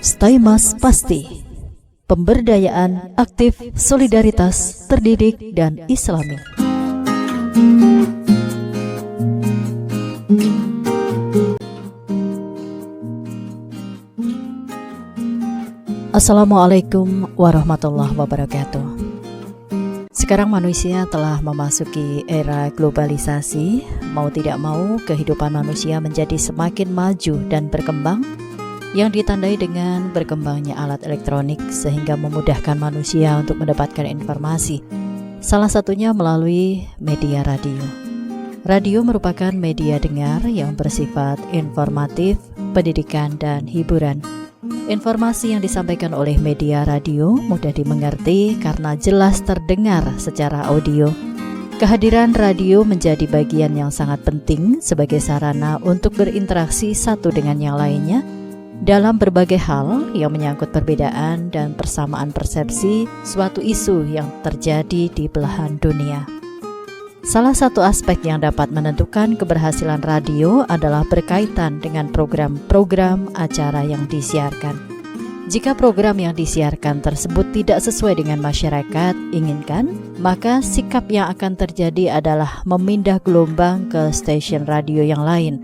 Staymas Pasti. Pemberdayaan aktif, solidaritas, terdidik, dan islami. Assalamualaikum warahmatullahi wabarakatuh. Sekarang manusia telah memasuki era globalisasi. Mau tidak mau, kehidupan manusia menjadi semakin maju dan berkembang, yang ditandai dengan berkembangnya alat elektronik sehingga memudahkan manusia untuk mendapatkan informasi. Salah satunya melalui media radio. Radio merupakan media dengar yang bersifat informatif, pendidikan, dan hiburan. Informasi yang disampaikan oleh media radio mudah dimengerti karena jelas terdengar secara audio. Kehadiran radio menjadi bagian yang sangat penting sebagai sarana untuk berinteraksi satu dengan yang lainnya dalam berbagai hal yang menyangkut perbedaan dan persamaan persepsi suatu isu yang terjadi di belahan dunia. Salah satu aspek yang dapat menentukan keberhasilan radio adalah berkaitan dengan program-program acara yang disiarkan. Jika program yang disiarkan tersebut tidak sesuai dengan masyarakat inginkan, maka sikap yang akan terjadi adalah memindah gelombang ke stasiun radio yang lain,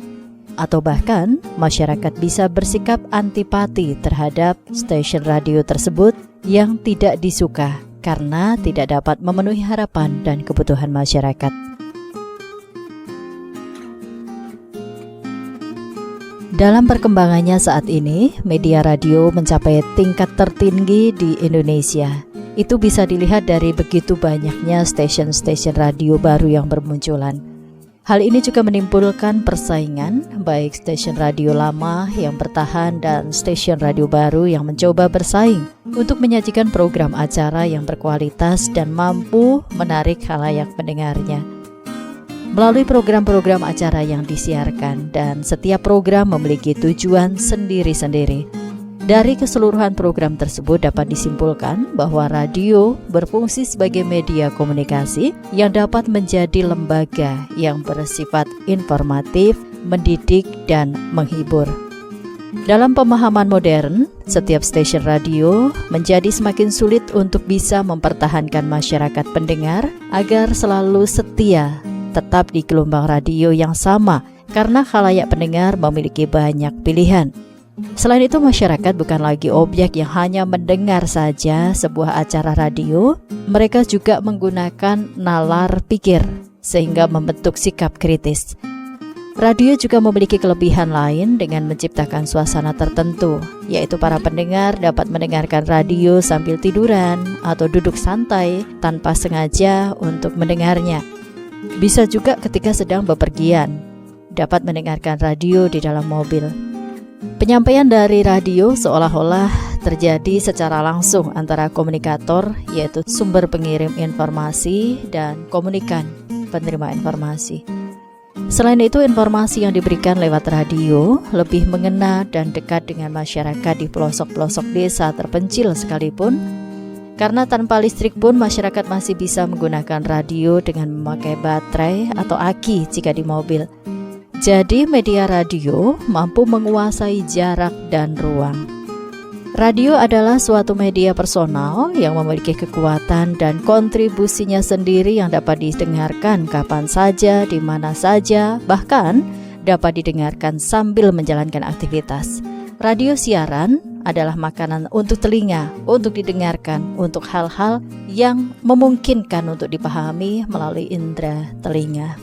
atau bahkan masyarakat bisa bersikap antipati terhadap stasiun radio tersebut yang tidak disuka karena tidak dapat memenuhi harapan dan kebutuhan masyarakat. Dalam perkembangannya saat ini, media radio mencapai tingkat tertinggi di Indonesia. Itu bisa dilihat dari begitu banyaknya stasiun-stasiun radio baru yang bermunculan. Hal ini juga menimbulkan persaingan, baik stasiun radio lama yang bertahan dan stasiun radio baru yang mencoba bersaing untuk menyajikan program acara yang berkualitas dan mampu menarik khalayak pendengarnya. Melalui program-program acara yang disiarkan, dan setiap program memiliki tujuan sendiri-sendiri. Dari keseluruhan program tersebut dapat disimpulkan bahwa radio berfungsi sebagai media komunikasi yang dapat menjadi lembaga yang bersifat informatif, mendidik, dan menghibur. Dalam pemahaman modern, setiap stasiun radio menjadi semakin sulit untuk bisa mempertahankan masyarakat pendengar agar selalu setia tetap di gelombang radio yang sama karena khalayak pendengar memiliki banyak pilihan. Selain itu, masyarakat bukan lagi objek yang hanya mendengar saja sebuah acara radio. Mereka juga menggunakan nalar pikir sehingga membentuk sikap kritis. Radio juga memiliki kelebihan lain dengan menciptakan suasana tertentu, yaitu para pendengar dapat mendengarkan radio sambil tiduran atau duduk santai tanpa sengaja untuk mendengarnya. Bisa juga ketika sedang bepergian, dapat mendengarkan radio di dalam mobil. Penyampaian dari radio seolah-olah terjadi secara langsung antara komunikator, yaitu sumber pengirim informasi, dan komunikan, penerima informasi. Selain itu, informasi yang diberikan lewat radio lebih mengena dan dekat dengan masyarakat di pelosok-pelosok desa terpencil sekalipun, karena tanpa listrik pun masyarakat masih bisa menggunakan radio dengan memakai baterai atau aki jika di mobil. Jadi media radio mampu menguasai jarak dan ruang. Radio adalah suatu media personal yang memiliki kekuatan dan kontribusinya sendiri yang dapat didengarkan kapan saja, di mana saja, bahkan dapat didengarkan sambil menjalankan aktivitas. Radio siaran adalah makanan untuk telinga, untuk didengarkan, untuk hal-hal yang memungkinkan untuk dipahami melalui indera telinga.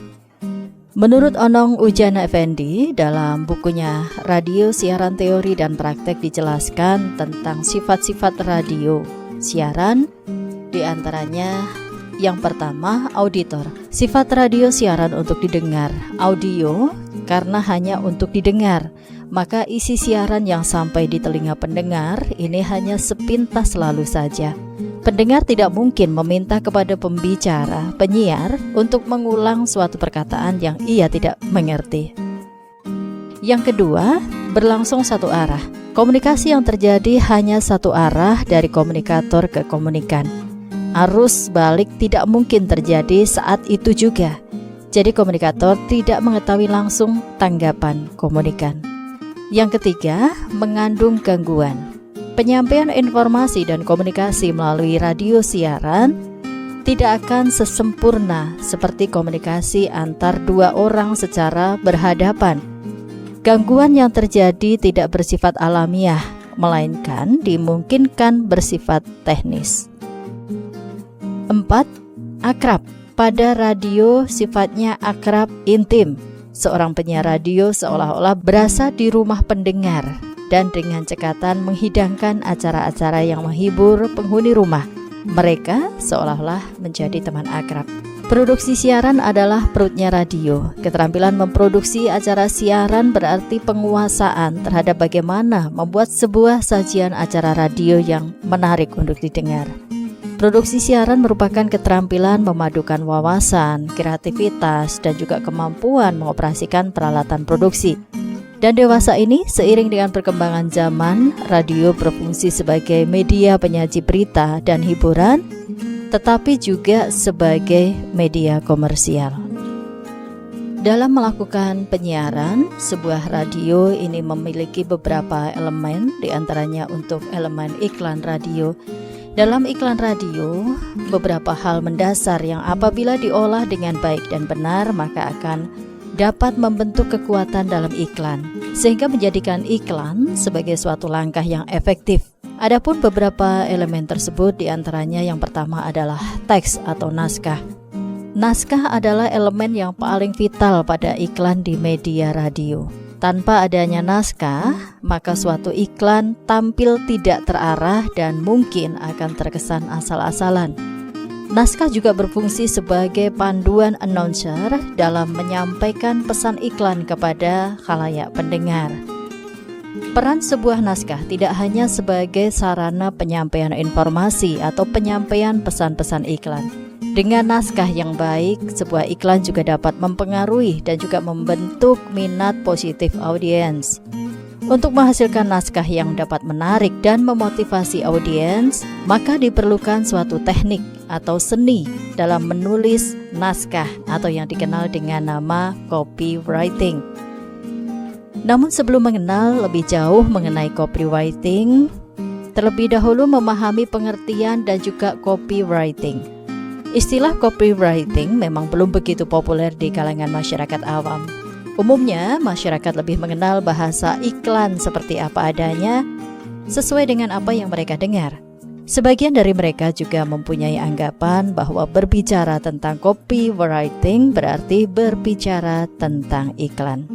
Menurut Onong Ujana Effendi, dalam bukunya Radio Siaran Teori dan Praktek dijelaskan tentang sifat-sifat radio siaran, di antaranya yang pertama, auditor. Sifat radio siaran untuk didengar, audio, karena hanya untuk didengar. Maka isi siaran yang sampai di telinga pendengar ini hanya sepintas lalu saja. Pendengar tidak mungkin meminta kepada pembicara, penyiar, untuk mengulang suatu perkataan yang ia tidak mengerti. Yang kedua, berlangsung satu arah. Komunikasi yang terjadi hanya satu arah dari komunikator ke komunikan. Arus balik tidak mungkin terjadi saat itu juga. Jadi komunikator tidak mengetahui langsung tanggapan komunikan. Yang ketiga, mengandung gangguan. Penyampaian informasi dan komunikasi melalui radio siaran tidak akan sesempurna seperti komunikasi antar dua orang secara berhadapan. Gangguan yang terjadi tidak bersifat alamiah, melainkan dimungkinkan bersifat teknis. 4. Akrab. Pada radio sifatnya akrab intim. Seorang penyiar radio seolah-olah berasa di rumah pendengar dan dengan cekatan menghidangkan acara-acara yang menghibur penghuni rumah. Mereka seolah-olah menjadi teman akrab. Produksi siaran adalah perutnya radio. Keterampilan memproduksi acara siaran berarti penguasaan terhadap bagaimana membuat sebuah sajian acara radio yang menarik untuk didengar. Produksi siaran merupakan keterampilan memadukan wawasan, kreativitas, dan juga kemampuan mengoperasikan peralatan produksi. Dan dewasa ini, seiring dengan perkembangan zaman, radio berfungsi sebagai media penyaji berita dan hiburan, tetapi juga sebagai media komersial. Dalam melakukan penyiaran, sebuah radio ini memiliki beberapa elemen, diantaranya untuk elemen iklan radio. Dalam iklan radio, beberapa hal mendasar yang apabila diolah dengan baik dan benar, maka akan dapat membentuk kekuatan dalam iklan, sehingga menjadikan iklan sebagai suatu langkah yang efektif. Adapun beberapa elemen tersebut, diantaranya yang pertama adalah teks atau naskah. Naskah adalah elemen yang paling vital pada iklan di media radio. Tanpa adanya naskah, maka suatu iklan tampil tidak terarah dan mungkin akan terkesan asal-asalan. Naskah juga berfungsi sebagai panduan announcer dalam menyampaikan pesan iklan kepada khalayak pendengar. Peran sebuah naskah tidak hanya sebagai sarana penyampaian informasi atau penyampaian pesan-pesan iklan. Dengan naskah yang baik, sebuah iklan juga dapat mempengaruhi dan juga membentuk minat positif audiens. Untuk menghasilkan naskah yang dapat menarik dan memotivasi audiens, maka diperlukan suatu teknik atau seni dalam menulis naskah atau yang dikenal dengan nama copywriting. Namun sebelum mengenal lebih jauh mengenai copywriting, terlebih dahulu memahami pengertian dan juga copywriting. Istilah copywriting memang belum begitu populer di kalangan masyarakat awam. Umumnya, masyarakat lebih mengenal bahasa iklan seperti apa adanya, sesuai dengan apa yang mereka dengar. Sebagian dari mereka juga mempunyai anggapan bahwa berbicara tentang copywriting berarti berbicara tentang iklan.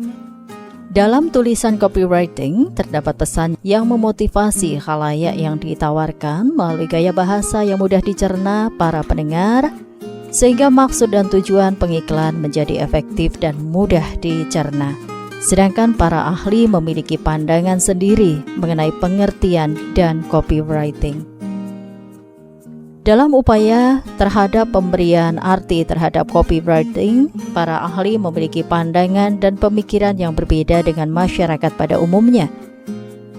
Dalam tulisan copywriting, terdapat pesan yang memotivasi khalayak yang ditawarkan melalui gaya bahasa yang mudah dicerna para pendengar, sehingga maksud dan tujuan pengiklan menjadi efektif dan mudah dicerna. Sedangkan para ahli memiliki pandangan sendiri mengenai pengertian dan copywriting. Dalam upaya terhadap pemberian arti terhadap copywriting, para ahli memiliki pandangan dan pemikiran yang berbeda dengan masyarakat pada umumnya.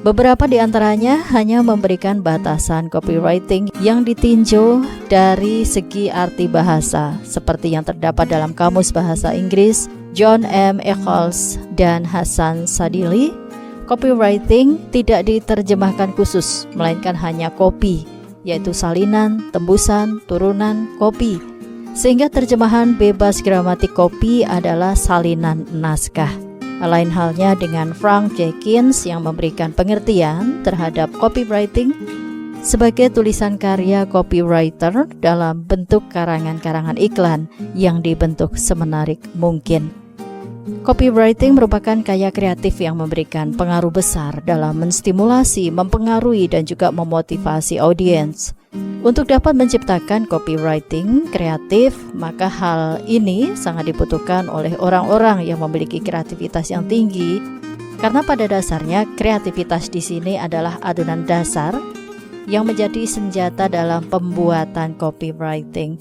Beberapa di antaranya hanya memberikan batasan copywriting yang ditinjau dari segi arti bahasa, seperti yang terdapat dalam Kamus Bahasa Inggris John M. Eccles dan Hasan Sadili. Copywriting tidak diterjemahkan khusus, melainkan hanya copy, yaitu salinan, tembusan, turunan, kopi. Sehingga terjemahan bebas gramatik kopi adalah salinan naskah. Lain halnya dengan Frank Jenkins yang memberikan pengertian terhadap copywriting sebagai tulisan karya copywriter dalam bentuk karangan-karangan iklan yang dibentuk semenarik mungkin. Copywriting merupakan karya kreatif yang memberikan pengaruh besar dalam menstimulasi, mempengaruhi, dan juga memotivasi audiens. Untuk dapat menciptakan copywriting kreatif, maka hal ini sangat dibutuhkan oleh orang-orang yang memiliki kreativitas yang tinggi, karena pada dasarnya kreativitas di sini adalah adonan dasar yang menjadi senjata dalam pembuatan copywriting.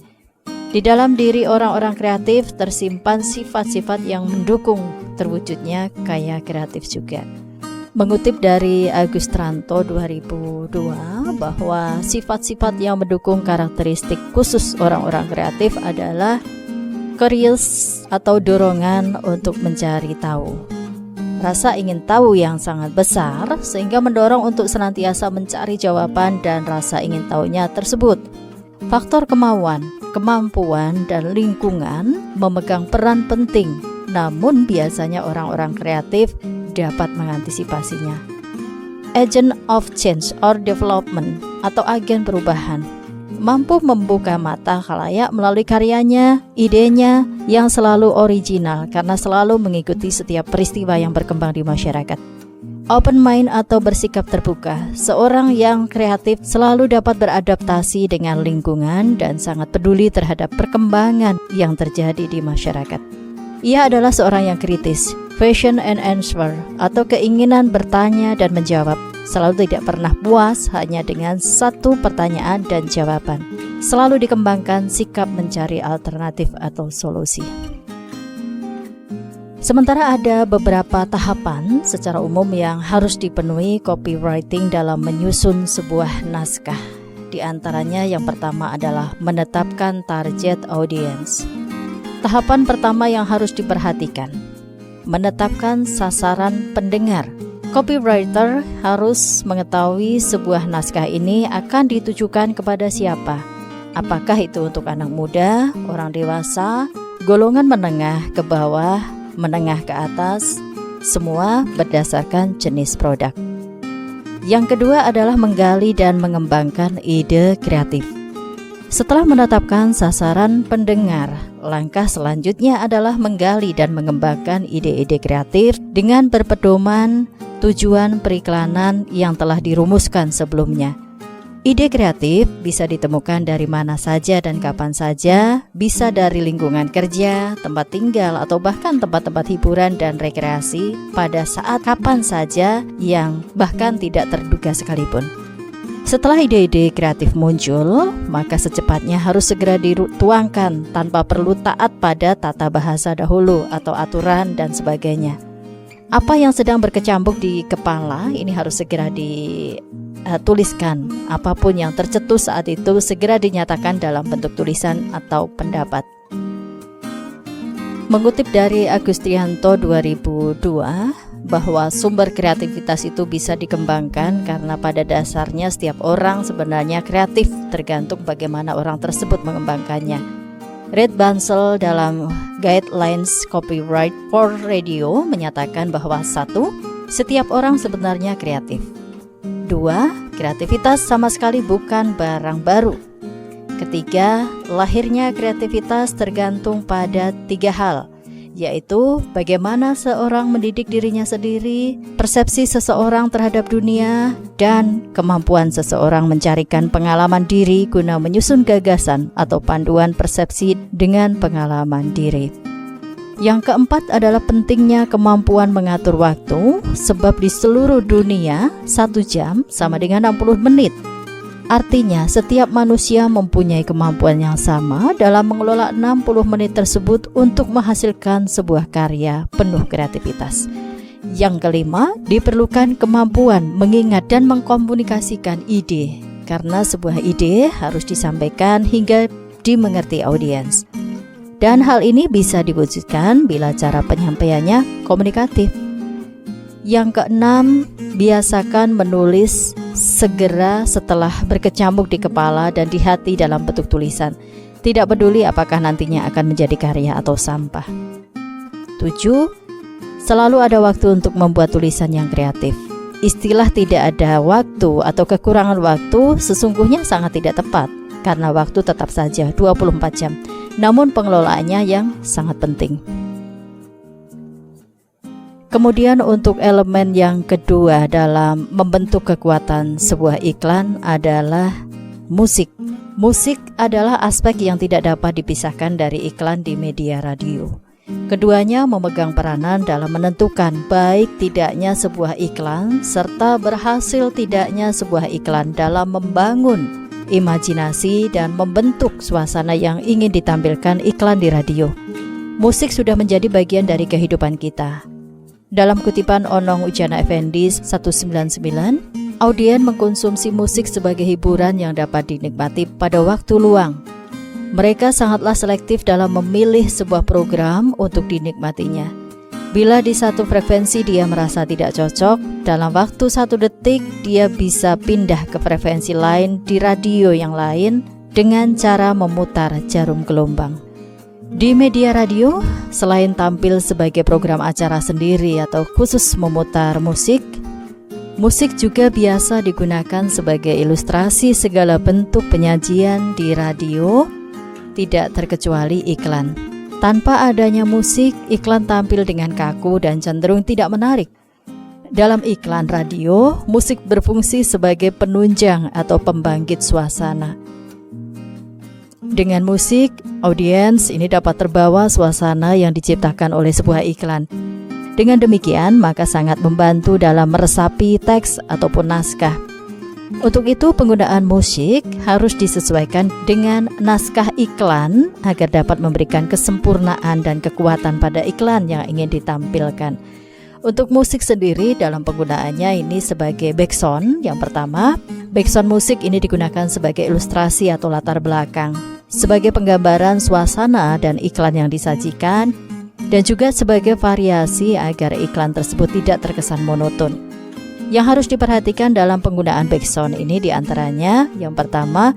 Di dalam diri orang-orang kreatif tersimpan sifat-sifat yang mendukung terwujudnya karya kreatif juga. Mengutip dari Agus Tranto 2002 bahwa sifat-sifat yang mendukung karakteristik khusus orang-orang kreatif adalah curious atau dorongan untuk mencari tahu, rasa ingin tahu yang sangat besar sehingga mendorong untuk senantiasa mencari jawaban dan rasa ingin tahunya tersebut. Faktor kemauan, kemampuan, dan lingkungan memegang peran penting, namun biasanya orang-orang kreatif dapat mengantisipasinya. Agent of change or development atau agen perubahan mampu membuka mata khalayak melalui karyanya, idenya yang selalu original karena selalu mengikuti setiap peristiwa yang berkembang di masyarakat. Open mind atau bersikap terbuka, seorang yang kreatif selalu dapat beradaptasi dengan lingkungan dan sangat peduli terhadap perkembangan yang terjadi di masyarakat. Ia adalah seorang yang kritis, question and answer atau keinginan bertanya dan menjawab. Selalu tidak pernah puas hanya dengan satu pertanyaan dan jawaban. Selalu dikembangkan sikap mencari alternatif atau solusi. Sementara ada beberapa tahapan secara umum yang harus dipenuhi copywriting dalam menyusun sebuah naskah. Di antaranya yang pertama adalah menetapkan target audience. Tahapan pertama yang harus diperhatikan, menetapkan sasaran pendengar. Copywriter harus mengetahui sebuah naskah ini akan ditujukan kepada siapa. Apakah itu untuk anak muda, orang dewasa, golongan menengah ke bawah, menengah ke atas, semua berdasarkan jenis produk. Yang kedua adalah menggali dan mengembangkan ide kreatif. Setelah menetapkan sasaran pendengar, langkah selanjutnya adalah menggali dan mengembangkan ide-ide kreatif dengan berpedoman tujuan periklanan yang telah dirumuskan sebelumnya. Ide kreatif bisa ditemukan dari mana saja dan kapan saja, bisa dari lingkungan kerja, tempat tinggal, atau bahkan tempat-tempat hiburan dan rekreasi pada saat kapan saja yang bahkan tidak terduga sekalipun. Setelah ide-ide kreatif muncul, maka secepatnya harus segera dituangkan tanpa perlu taat pada tata bahasa dahulu atau aturan dan sebagainya. Apa yang sedang berkecambuk di kepala ini harus segera dituliskan. Apapun yang tercetus saat itu segera dinyatakan dalam bentuk tulisan atau pendapat. Mengutip dari Agustianto 2002 bahwa sumber kreativitas itu bisa dikembangkan karena pada dasarnya setiap orang sebenarnya kreatif, tergantung bagaimana orang tersebut mengembangkannya. Red Bansel dalam Guidelines Copyright for Radio menyatakan bahwa 1. Setiap orang sebenarnya kreatif. 2. Kreativitas sama sekali bukan barang baru. Ketiga, lahirnya kreativitas tergantung pada 3 hal, yaitu bagaimana seorang mendidik dirinya sendiri, persepsi seseorang terhadap dunia, dan kemampuan seseorang mencarikan pengalaman diri guna menyusun gagasan atau panduan persepsi dengan pengalaman diri. Yang keempat adalah pentingnya kemampuan mengatur waktu, sebab di seluruh dunia 1 jam sama dengan 60 menit. Artinya setiap manusia mempunyai kemampuan yang sama dalam mengelola 60 menit tersebut untuk menghasilkan sebuah karya penuh kreativitas. Yang kelima, diperlukan kemampuan mengingat dan mengkomunikasikan ide, karena sebuah ide harus disampaikan hingga dimengerti audiens. Dan hal ini bisa diwujudkan bila cara penyampaiannya komunikatif. Yang keenam, biasakan menulis segera setelah berkecamuk di kepala dan di hati dalam bentuk tulisan. Tidak peduli apakah nantinya akan menjadi karya atau sampah. 7. Selalu ada waktu untuk membuat tulisan yang kreatif. Istilah tidak ada waktu atau kekurangan waktu sesungguhnya sangat tidak tepat, karena waktu tetap saja 24 jam. Namun pengelolaannya yang sangat penting. Kemudian untuk elemen yang kedua dalam membentuk kekuatan sebuah iklan adalah musik. Musik adalah aspek yang tidak dapat dipisahkan dari iklan di media radio. Keduanya memegang peranan dalam menentukan baik tidaknya sebuah iklan serta berhasil tidaknya sebuah iklan dalam membangun imajinasi dan membentuk suasana yang ingin ditampilkan iklan di radio. Musik sudah menjadi bagian dari kehidupan kita. Dalam kutipan Onong Ujana Effendi 199, audien mengkonsumsi musik sebagai hiburan yang dapat dinikmati pada waktu luang. Mereka sangatlah selektif dalam memilih sebuah program untuk dinikmatinya. Bila di satu frekuensi dia merasa tidak cocok, dalam waktu 1 detik dia bisa pindah ke frekuensi lain di radio yang lain dengan cara memutar jarum gelombang. Di media radio, selain tampil sebagai program acara sendiri atau khusus memutar musik, musik juga biasa digunakan sebagai ilustrasi segala bentuk penyajian di radio, tidak terkecuali iklan. Tanpa adanya musik, iklan tampil dengan kaku dan cenderung tidak menarik. Dalam iklan radio, musik berfungsi sebagai penunjang atau pembangkit suasana. Dengan musik, audiens ini dapat terbawa suasana yang diciptakan oleh sebuah iklan. Dengan demikian, maka sangat membantu dalam meresapi teks ataupun naskah. Untuk itu, penggunaan musik harus disesuaikan dengan naskah iklan agar dapat memberikan kesempurnaan dan kekuatan pada iklan yang ingin ditampilkan. Untuk musik sendiri dalam penggunaannya ini sebagai backsound. Yang pertama, backsound musik ini digunakan sebagai ilustrasi atau latar belakang, sebagai penggambaran suasana dan iklan yang disajikan, dan juga sebagai variasi agar iklan tersebut tidak terkesan monoton. Yang harus diperhatikan dalam penggunaan backsound ini diantaranya, yang pertama,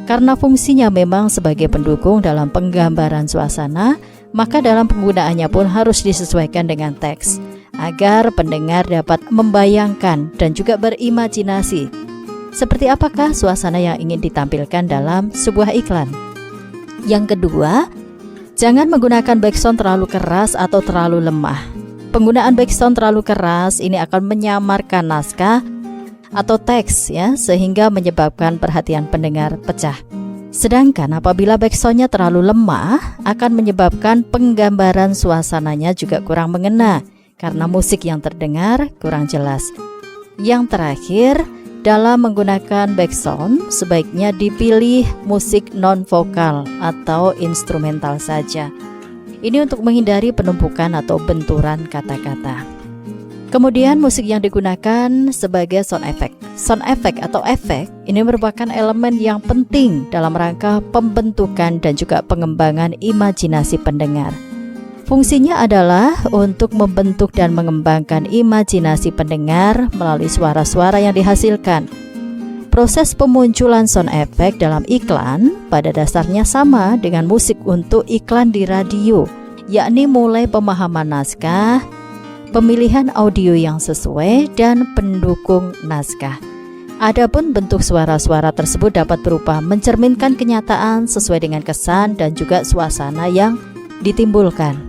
karena fungsinya memang sebagai pendukung dalam penggambaran suasana, maka dalam penggunaannya pun harus disesuaikan dengan teks, agar pendengar dapat membayangkan dan juga berimajinasi seperti apakah suasana yang ingin ditampilkan dalam sebuah iklan. Yang kedua, jangan menggunakan backsound terlalu keras atau terlalu lemah. Penggunaan backsound terlalu keras ini akan menyamarkan naskah atau teks ya, sehingga menyebabkan perhatian pendengar pecah. Sedangkan apabila backsoundnya terlalu lemah, akan menyebabkan penggambaran suasananya juga kurang mengena karena musik yang terdengar kurang jelas. Yang terakhir, dalam menggunakan backsound sebaiknya dipilih musik non-vokal atau instrumental saja. Ini untuk menghindari penumpukan atau benturan kata-kata. Kemudian musik yang digunakan sebagai sound effect. Sound effect atau efek ini merupakan elemen yang penting dalam rangka pembentukan dan juga pengembangan imajinasi pendengar. Fungsinya adalah untuk membentuk dan mengembangkan imajinasi pendengar melalui suara-suara yang dihasilkan. Proses pemunculan sound effect dalam iklan pada dasarnya sama dengan musik untuk iklan di radio, yakni mulai pemahaman naskah, pemilihan audio yang sesuai, dan pendukung naskah. Adapun bentuk suara-suara tersebut dapat berupa mencerminkan kenyataan sesuai dengan kesan dan juga suasana yang ditimbulkan.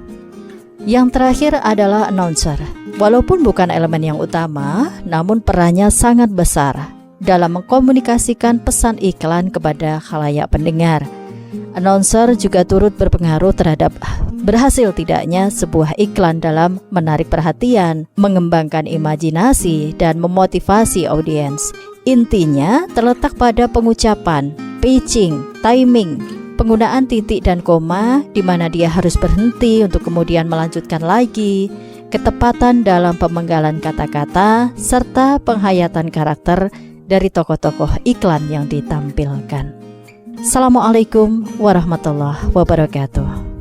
Yang terakhir adalah announcer. Walaupun bukan elemen yang utama, namun perannya sangat besar dalam mengkomunikasikan pesan iklan kepada khalayak pendengar. Announcer juga turut berpengaruh terhadap berhasil tidaknya sebuah iklan dalam menarik perhatian, mengembangkan imajinasi, dan memotivasi audiens. Intinya terletak pada pengucapan, pitching, timing, penggunaan titik dan koma di mana dia harus berhenti untuk kemudian melanjutkan lagi, ketepatan dalam pemenggalan kata-kata, serta penghayatan karakter dari tokoh-tokoh iklan yang ditampilkan. Assalamualaikum warahmatullahi wabarakatuh.